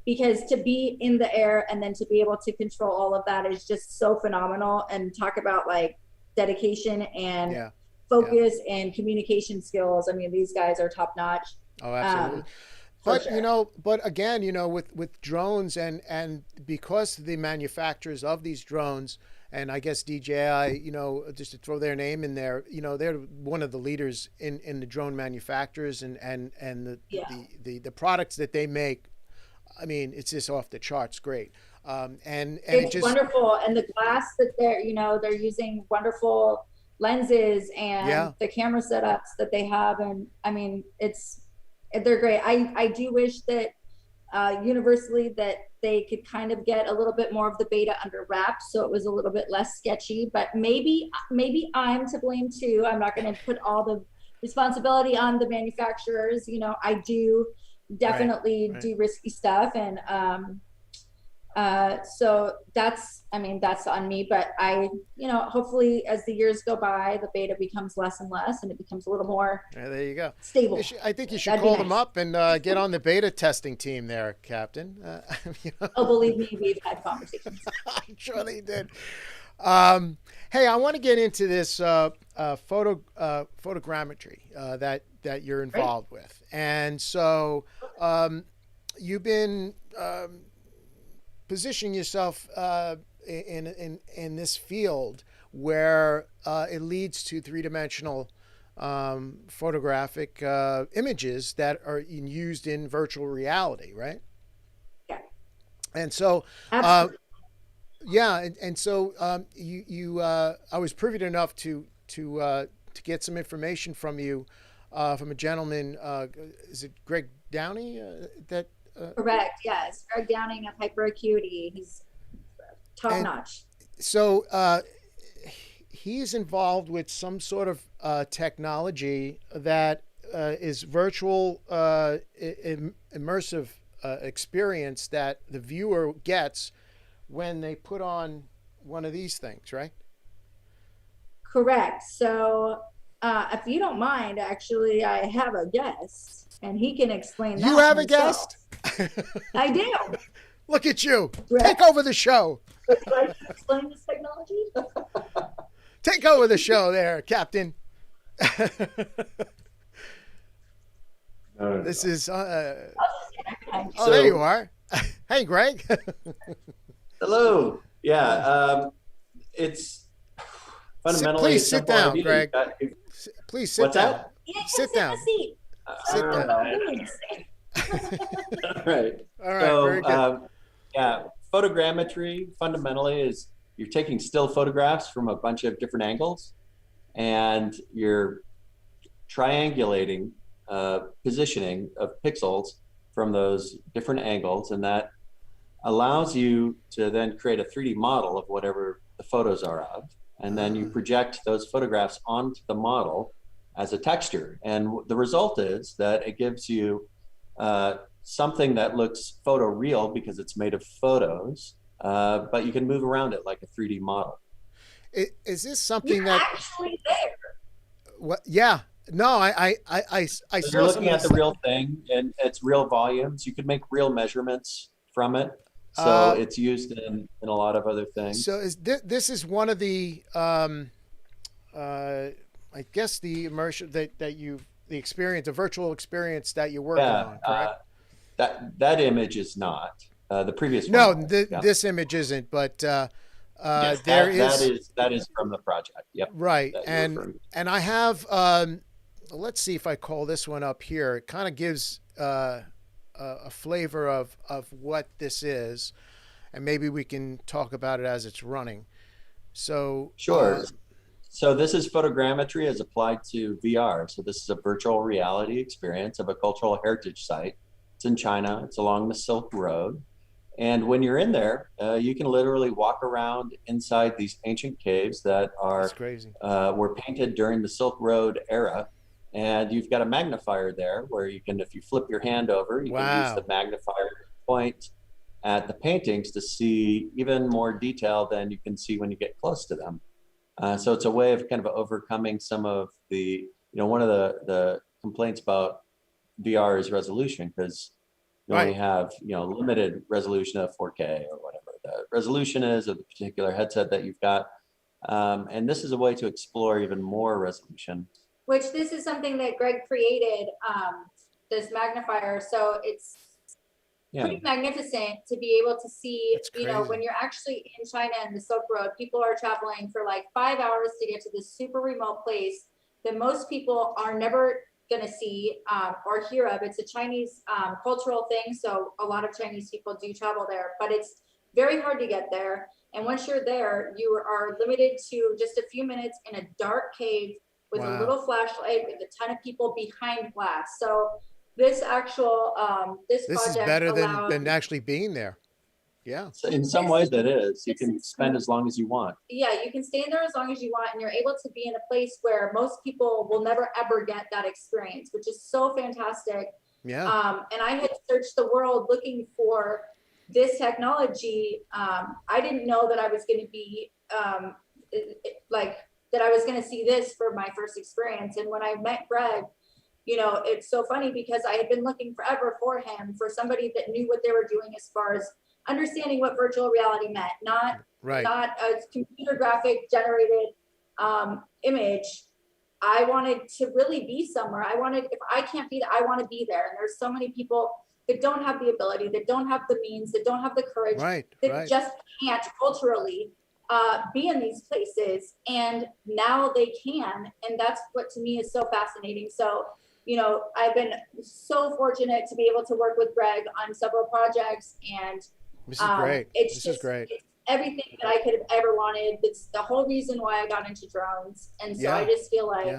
because to be in the air and then to be able to control all of that is just so phenomenal. And talk about like dedication and focus and communication skills. I mean, these guys are top notch. Oh, absolutely. But you know, but again, you know, with drones and because the manufacturers of these drones, and I guess DJI, you know, just to throw their name in there, you know, they're one of the leaders in the drone manufacturers, and the products that they make. I mean, it's just off the charts, great. And it's just wonderful. And the glass that they're using wonderful lenses and the camera setups that they have, and I mean, they're great. I do wish that universally that they could kind of get a little bit more of the beta under wraps, so it was a little bit less sketchy. But maybe I'm to blame too. I'm not going to put all the responsibility on the manufacturers. You know, I do definitely do risky stuff, and so that's on me. But hopefully as the years go by, the beta becomes less and less, and it becomes a little more there you go, stable. I think you should call them up and get on the beta testing team there, Captain. You know? Oh, believe me, we've had conversations. I'm sure they did. Hey, I want to get into this photogrammetry that you're involved with, and so you've been positioning yourself in this field where it leads to three-dimensional photographic images that are used in virtual reality, right? Yeah. And so, I was privy enough to get some information from you, from a gentleman. Is it Greg Downey? Correct. Yes, Greg Downing of Hyper Acuity. He's top notch. So he's involved with some sort of technology that is virtual immersive experience that the viewer gets when they put on one of these things, right? Correct. So if you don't mind, actually, I have a guest. and he can explain that. You have himself. a guest? I do. Look at you. Greg? Take over the show. Should I explain this technology? Take over the show there, Captain. This is oh, there you are. Hey, Greg. Hello. Yeah, it's fundamentally please sit simple down, idea. Greg. Please sit What's down. that? Yeah, Sit down. Sit down. All right. All right. So, Very good. yeah, photogrammetry fundamentally is you're taking still photographs from a bunch of different angles, and you're triangulating positioning of pixels from those different angles, and that allows you to then create a 3D model of whatever the photos are of, and then you project those photographs onto the model as a texture. And the result is that it gives you something that looks photoreal because it's made of photos, but you can move around it like a 3D model. Is this something You're that actually there. what? Yeah. No, I So saw you're looking at the some- real thing, and it's real volumes. You can make real measurements from it. So it's used in a lot of other things. So is this is one of the I guess the immersion that you the experience, the virtual experience that you're working on, correct? That image is not the previous No, one. Yeah. this image isn't, but Yes, there is that is from the project. Yep. right, that you're referring to. and I have let's see if I call this one up here. It kind of gives a flavor of what this is, and maybe we can talk about it as it's running. So Sure. So this is photogrammetry as applied to VR. So this is a virtual reality experience of a cultural heritage site. It's in China. It's along the Silk Road. And when you're in there, you can literally walk around inside these ancient caves that are that's crazy. were painted during the Silk Road era. And you've got a magnifier there where you can, if you flip your hand over, you can use the magnifier to point at the paintings to see even more detail than you can see when you get close to them. So it's a way of kind of overcoming some of the, one of the complaints about VR is resolution, because you only have, limited resolution of 4K or whatever the resolution is of the particular headset that you've got. And this is a way to explore even more resolution. Which this is something that Greg created, this magnifier. So it's pretty magnificent to be able to see, when you're actually in China and the Silk Road, people are traveling for like 5 hours to get to this super remote place that most people are never going to see or hear of. It's a Chinese cultural thing. So a lot of Chinese people do travel there, but it's very hard to get there. And once you're there, you are limited to just a few minutes in a dark cave with a little flashlight with a ton of people behind glass. So this actual, this is better than actually being there. Yeah. So in some ways it is. You can spend as long as you want. Yeah, you can stay in there as long as you want, and you're able to be in a place where most people will never ever get that experience, which is so fantastic. Yeah. And I had searched the world looking for this technology. I didn't know that I was going to be that I was going to see this for my first experience. And when I met Greg, it's so funny because I had been looking forever for him, for somebody that knew what they were doing as far as understanding what virtual reality meant, not a computer graphic generated image. I wanted to really be somewhere. If I can't be there, I want to be there. And there's so many people that don't have the ability, that don't have the means, that don't have the courage, that just can't culturally be in these places. And now they can. And that's what to me is so fascinating. So, I've been so fortunate to be able to work with Greg on several projects, and this is great. It's everything that I could have ever wanted. It's the whole reason why I got into drones. And so I just feel like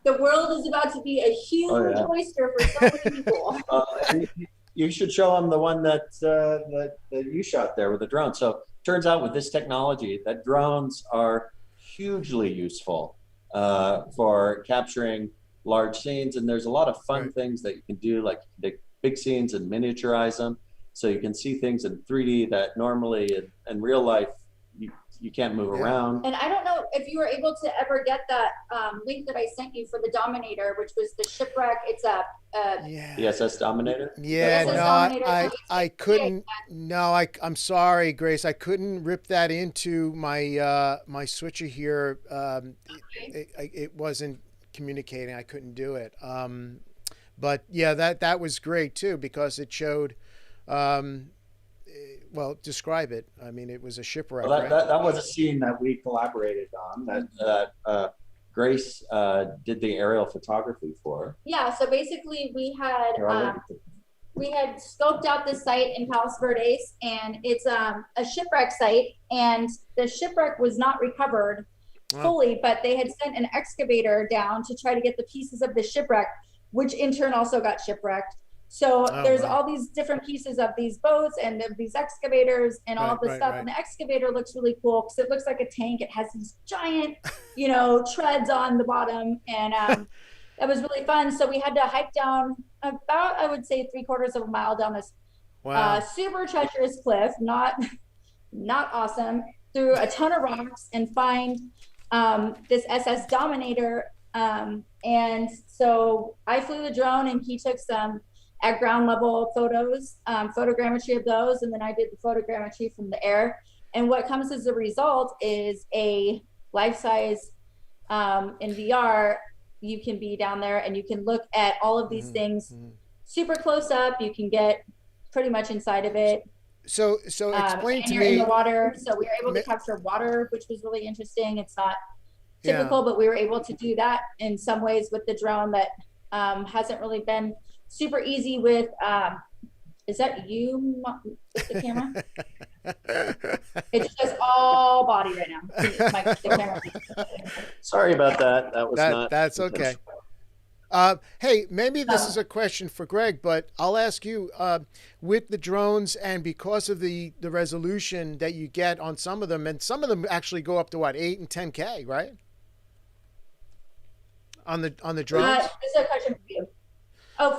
the world is about to be a huge oyster for so many people. And you should show them the one that you shot there with the drone. So turns out with this technology that drones are hugely useful for capturing large scenes. And there's a lot of fun things that you can do, like you can take big scenes and miniaturize them. So you can see things in 3D that normally in real life, you can't move around. And I don't know if you were able to ever get that link that I sent you for the Dominator, which was the shipwreck. It's a The SS Dominator? Yeah, SS no, Dominator. I couldn't. No, I'm sorry, Grace. I couldn't rip that into my my switcher here. It wasn't communicating. I couldn't do it. But yeah, that was great too, because it showed. Well, describe it. I mean, it was a shipwreck. Well, right? that was a scene that we collaborated on. That Grace did the aerial photography for. Yeah, so basically we had scoped out this site in Palos Verdes, and it's a shipwreck site, and the shipwreck was not recovered fully, but they had sent an excavator down to try to get the pieces of the shipwreck, which in turn also got shipwrecked. So there's all these different pieces of these boats and of these excavators and all of this stuff. And the excavator looks really cool because it looks like a tank. It has these giant, treads on the bottom. And that was really fun. So we had to hike down about, I would say, 3/4 of a mile down this super treacherous cliff, not awesome, through a ton of rocks and find this SS Dominator. And so I flew the drone and he took some at ground level photos, photogrammetry of those, and then I did the photogrammetry from the air. And what comes as a result is a life-size in VR. You can be down there and you can look at all of these things super close up. You can get pretty much inside of it. So explain to you're me. in the water, so we were able to capture water, which was really interesting. It's not typical, but we were able to do that in some ways with the drone that hasn't really been super easy with. Is that you with the camera? It's just all body right now. The camera. Sorry about that. That was not. That's okay. Hey, maybe this is a question for Greg, but I'll ask you, with the drones, and because of the resolution that you get on some of them, and some of them actually go up to what, 8 and 10K, right? On the drones? This is a question for you. Oh,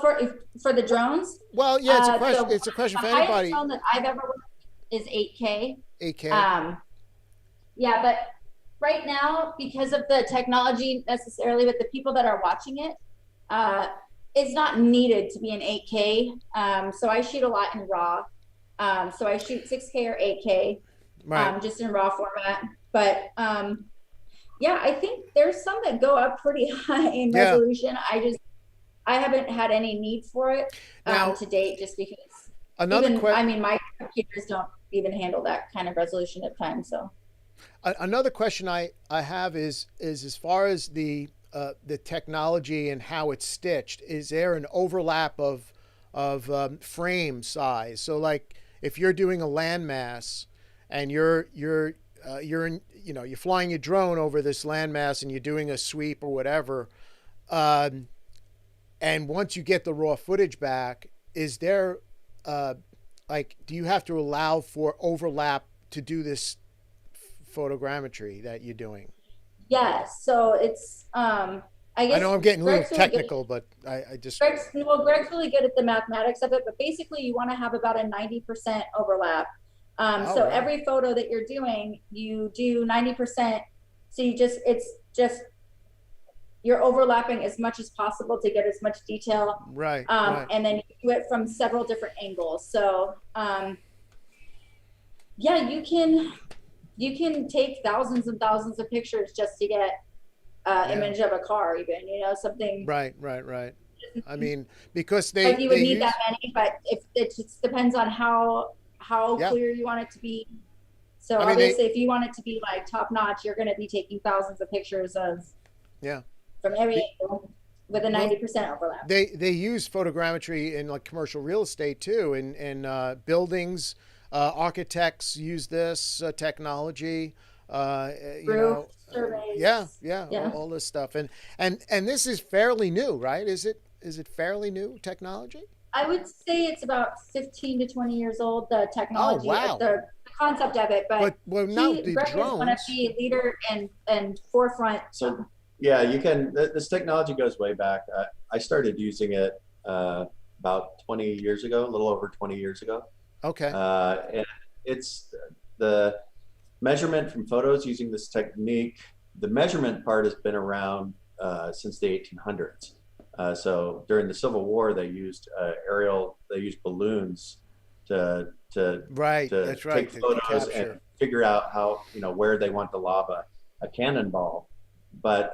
for the drones? Well, yeah, it's a question. It's a question for anybody. The highest drone that I've ever worked is 8K. 8K. Yeah, but right now, because of the technology necessarily, with the people that are watching it, it's not needed to be an 8K. So I shoot a lot in RAW. So I shoot 6K or 8K, just in RAW format. But yeah, I think there's some that go up pretty high in resolution. I haven't had any need for it to date, just because my computers don't even handle that kind of resolution at times. So another question I have is as far as the technology and how it's stitched, is there an overlap of frame size? So like if you're doing a landmass and you're flying your drone over this landmass and you're doing a sweep or whatever, and once you get the raw footage back, is there do you have to allow for overlap to do this photogrammetry that you're doing? Yes. So it's I guess I know I'm getting a little technical, but I just Greg's really good at the mathematics of it, but basically you want to have about a 90% overlap. Every photo that you're doing, you do 90%. So you're overlapping as much as possible to get as much detail. Right. And then you do it from several different angles. So you can take thousands and thousands of pictures just to get image of a car, even, something. Right. I mean, because you would need that many, but if it just depends on how clear you want it to be. So obviously, if you want it to be like top notch, you're going to be taking thousands of pictures from every angle with a 90% overlap. They use photogrammetry in like commercial real estate too, in buildings. Architects use this technology. Surveys. All this stuff, and this is fairly new, right? Is it fairly new technology? I would say it's about 15 to 20 years old. The technology, the concept of it, but now the Greg drones. is one of the leader and forefront. So yeah, you can. This technology goes way back. I started using it about 20 years ago, a little over 20 years ago. Okay. And it's the measurement from photos using this technique, the measurement part has been around since the 1800s. So during the Civil War, they used balloons to take photos and figure out how, where they want to lob a cannonball. But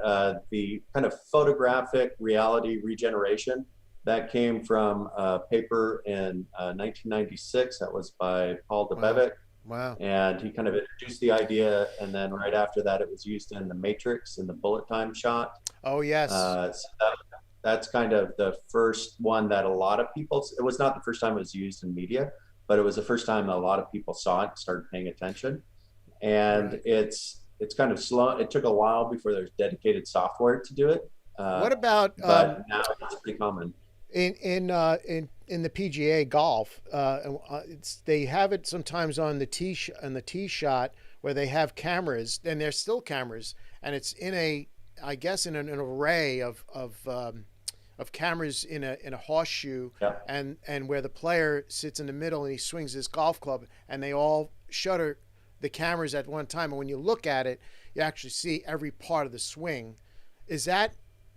the kind of photographic reality regeneration, that came from a paper in 1996 that was by Paul Debobes. Wow. And he kind of introduced the idea, and then right after that, it was used in the Matrix in the bullet time shot. Oh, yes. So that's kind of the first one that a lot of people, it was not the first time it was used in media, but it was the first time a lot of people saw it and started paying attention. And it's kind of slow. It took a while before there's dedicated software to do it. What about but now it's pretty common. In the PGA golf, they have it sometimes on the tee shot where they have cameras, and they're still cameras, and it's in an array of cameras in a horseshoe, and where the player sits in the middle and he swings his golf club, and they all shutter the cameras at one time, and when you look at it, you actually see every part of the swing. Is that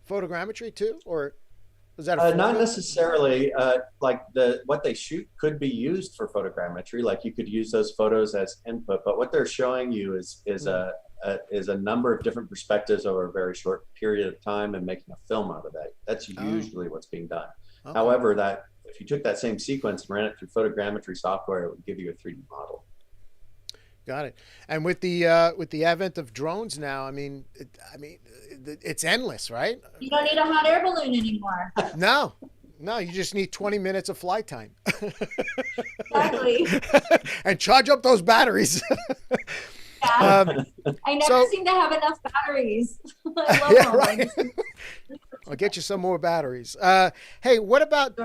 photogrammetry too, or is that not necessarily? Like what they shoot could be used for photogrammetry. Like you could use those photos as input, but what they're showing you is a number of different perspectives over a very short period of time and making a film out of that. That's usually what's being done. Okay. However, if you took that same sequence and ran it through photogrammetry software, it would give you a 3D model. Got it. And with the advent of drones now, it's endless, right? You don't need a hot air balloon anymore. No, you just need 20 minutes of flight time. Exactly. And charge up those batteries. Yeah. I never seem to have enough batteries. I love them. Right. I'll get you some more batteries. Hey, what about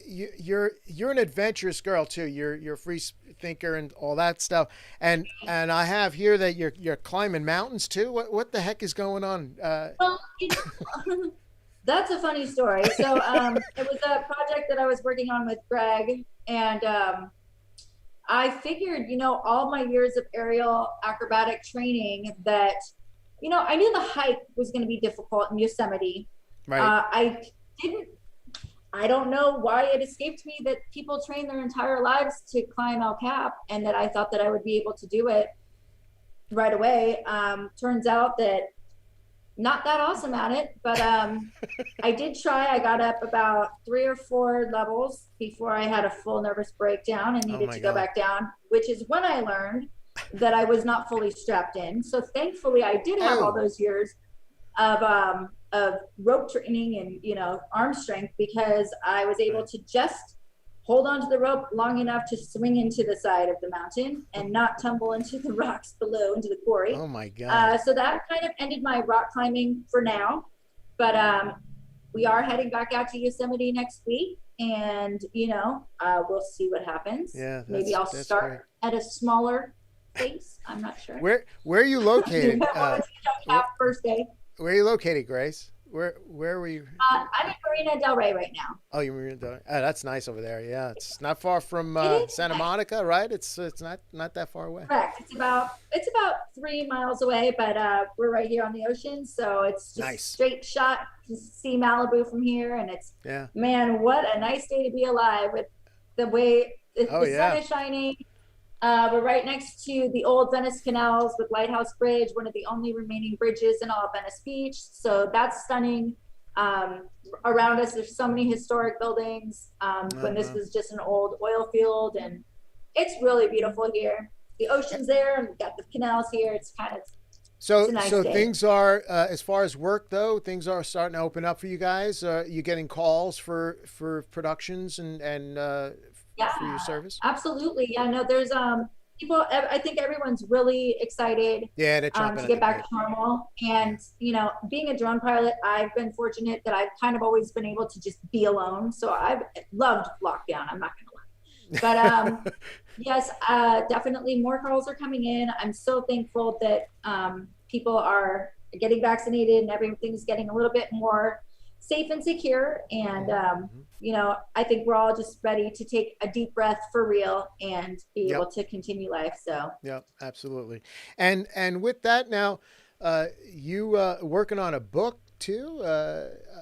you're an adventurous girl too. You're a free thinker and all that stuff. And I have here that you're climbing mountains too. What the heck is going on? Well, that's a funny story. So it was a project that I was working on with Greg, and I figured, all my years of aerial acrobatic training that, I knew the hike was going to be difficult in Yosemite. Right. I don't know why it escaped me that people train their entire lives to climb El Cap, and that I thought that I would be able to do it right away. Turns out that not that awesome at it, but I did try. I got up about 3 or 4 levels before I had a full nervous breakdown and needed to go back down, which is when I learned that I was not fully strapped in. So thankfully I did have all those years of rope training and, arm strength, because I was able to just hold onto the rope long enough to swing into the side of the mountain and not tumble into the rocks below, into the quarry. Oh my God. So that kind of ended my rock climbing for now, but we are heading back out to Yosemite next week, and we'll see what happens. Yeah, maybe I'll start at a smaller pace. I'm not sure. Where are you located? First day. Where are you located, Grace? Where were you? I'm in Marina Del Rey right now. Oh, you're Marina Del Rey. Oh, that's nice over there. Yeah, it's not far from Santa Monica, right? It's not that far away. Correct. It's about 3 miles away, but we're right here on the ocean, so it's just straight shot to see Malibu from here, and it's man, what a nice day to be alive with the way the sun is shining. We're right next to the old Venice canals with Lighthouse Bridge, one of the only remaining bridges in all of Venice Beach. So that's stunning. Around us, there's so many historic buildings when this was just an old oil field, and it's really beautiful here. The ocean's there, and we've got the canals here. It's kind of so it's a nice day. Things are as far as work though, things are starting to open up for you guys. You getting calls for productions and for your service? Absolutely. Yeah, no, there's people, I think everyone's really excited to get back to normal. And being a drone pilot, I've been fortunate that I've kind of always been able to just be alone, so I've loved lockdown, I'm not gonna lie. But yes, definitely more calls are coming in. I'm so thankful that people are getting vaccinated and everything's getting a little bit more safe and secure. And, you know, I think we're all just ready to take a deep breath for real and be able to continue life. So, yeah, absolutely. And with that now, you working on a book too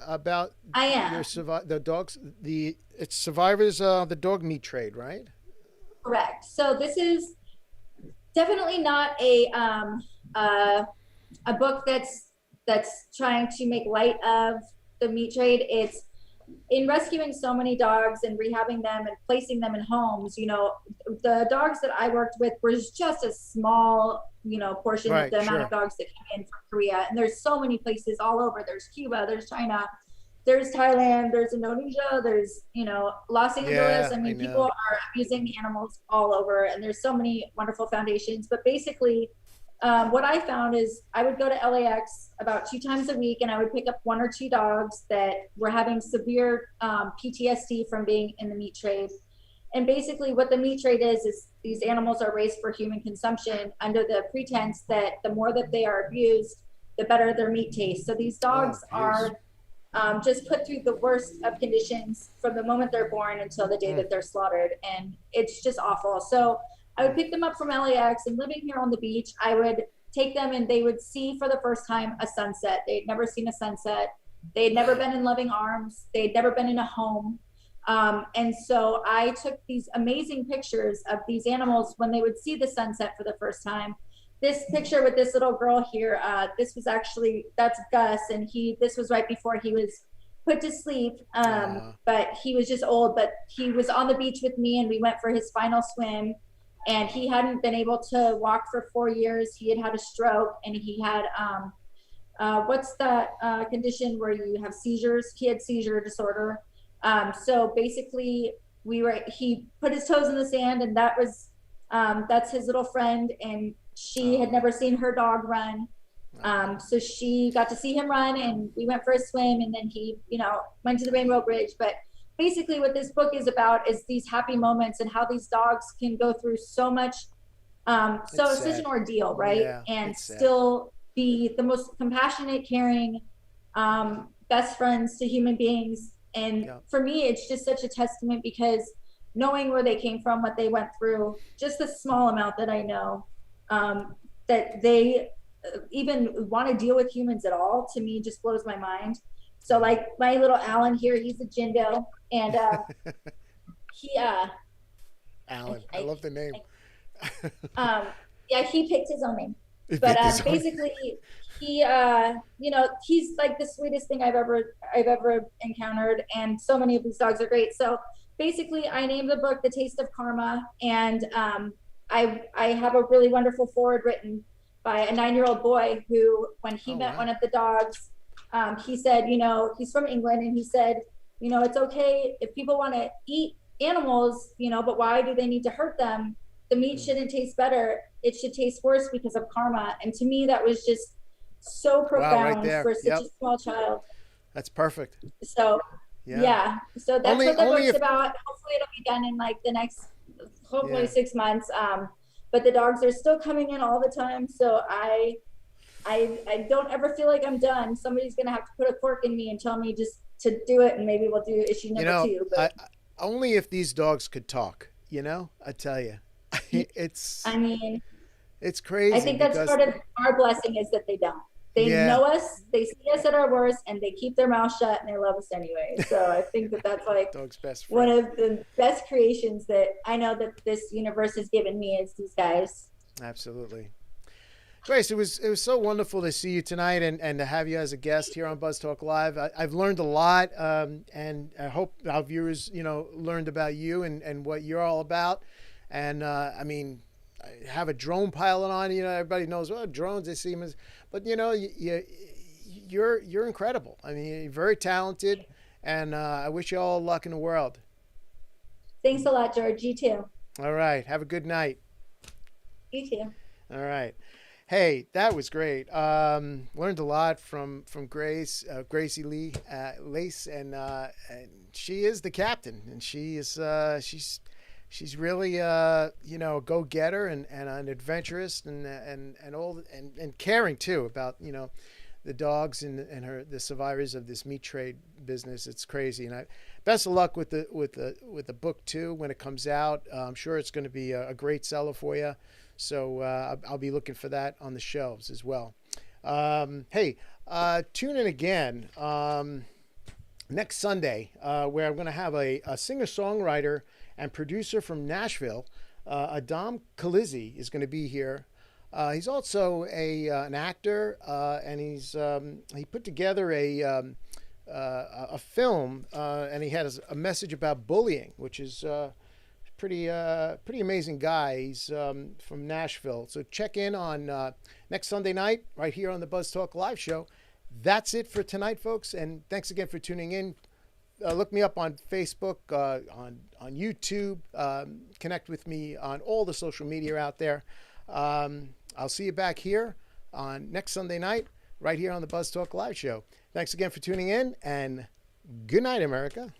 about I am. the dogs, it's survivors the dog meat trade, right? Correct. So this is definitely not a book that's trying to make light of the meat trade. It's in rescuing so many dogs and rehabbing them and placing them in homes. You know, the dogs that I worked with was just a small, you know, portion of the amount of dogs that came in from Korea. And there's so many places all over. There's Cuba, there's China, there's Thailand, there's Indonesia, there's, you know, Los Angeles. I mean, people are abusing the animals all over, and there's so many wonderful foundations. But basically, what I found is I would go to LAX about 2 times a week, and I would pick up 1 or 2 dogs that were having severe PTSD from being in the meat trade. And basically what the meat trade is these animals are raised for human consumption under the pretense that the more that they are abused, the better their meat tastes. So these dogs are just put through the worst of conditions from the moment they're born until the day that they're slaughtered. And it's just awful. So I would pick them up from LAX, and living here on the beach, I would take them and they would see for the first time a sunset. They'd never seen a sunset. They'd never been in loving arms. They'd never been in a home. And so I took these amazing pictures of these animals when they would see the sunset for the first time. This picture with this little girl here, this was actually, that's Gus, and this was right before he was put to sleep, but he was just old, but he was on the beach with me, and we went for his final swim. And he hadn't been able to walk for 4 years. He had a stroke, and he had, what's that condition where you have seizures? He had seizure disorder. So basically he put his toes in the sand, and that's his little friend. And she had never seen her dog run. So she got to see him run, and we went for a swim, and then he, you know, went to the Rainbow Bridge. But basically what this book is about is these happy moments and how these dogs can go through so much. So it's such an ordeal, right? Yeah, and still be the most compassionate, caring, best friends to human beings. And for me, it's just such a testament, because knowing where they came from, what they went through, just the small amount that I know, that they even want to deal with humans at all, to me just blows my mind. So like my little Alan here, he's a Jindo, and he Alan, I love the name. Yeah, he picked his own name. But basically he you know, he's like the sweetest thing I've ever encountered, and so many of these dogs are great. So basically I named the book The Taste of Karma, and I have a really wonderful foreword written by a 9-year-old boy who, when he met one of the dogs, he said, you know, he's from England, and he said, you know, it's okay if people want to eat animals, you know, but why do they need to hurt them? The meat shouldn't taste better. It should taste worse because of karma. And to me, that was just so profound for such a small child. That's perfect. So, yeah. So that's what the book's about. Hopefully it'll be done in like the next, hopefully 6 months. But the dogs are still coming in all the time. So I don't ever feel like I'm done. Somebody's going to have to put a cork in me and tell me just to do it. And maybe we'll do issue number 2. But only if these dogs could talk, you know, I tell you. It's crazy. I think that's part of our blessing, is that they don't. They know us, they see us at our worst, and they keep their mouth shut, and they love us anyway. So I think that's like dog's best friend. One of the best creations that I know that this universe has given me, is these guys. Absolutely. Grace, it was so wonderful to see you tonight and to have you as a guest here on Buzz Talk Live. I've learned a lot, and I hope our viewers, you know, learned about you and what you're all about. And I mean, I have a drone pilot on. You know, everybody knows, well, drones, they see them as, but you know, you're incredible. I mean, you're very talented, and I wish you all luck in the world. Thanks a lot, George. You too. All right. Have a good night. You too. All right. Hey, that was great. Learned a lot from Gracie Lace, and she is the captain, and she is she's really you know, a go-getter and an adventurous and caring too about, you know, the dogs and the survivors of this meat trade business. It's crazy. And best of luck with the book too when it comes out. I'm sure it's going to be a great seller for you. So I'll be looking for that on the shelves as well. Hey, tune in again next Sunday, where I'm going to have a singer-songwriter and producer from Nashville, Adam Kalizzi, is going to be here. He's also an actor, and he put together a film, and he had a message about bullying, which is pretty amazing guy. He's from Nashville. So check in on next Sunday night right here on the Buzz Talk Live Show. That's it for tonight, folks, and thanks again for tuning in. Look me up on Facebook, on YouTube. Connect with me on all the social media out there. I'll see you back here on next Sunday night, right here on the Buzz Talk Live Show. Thanks again for tuning in, and good night, America.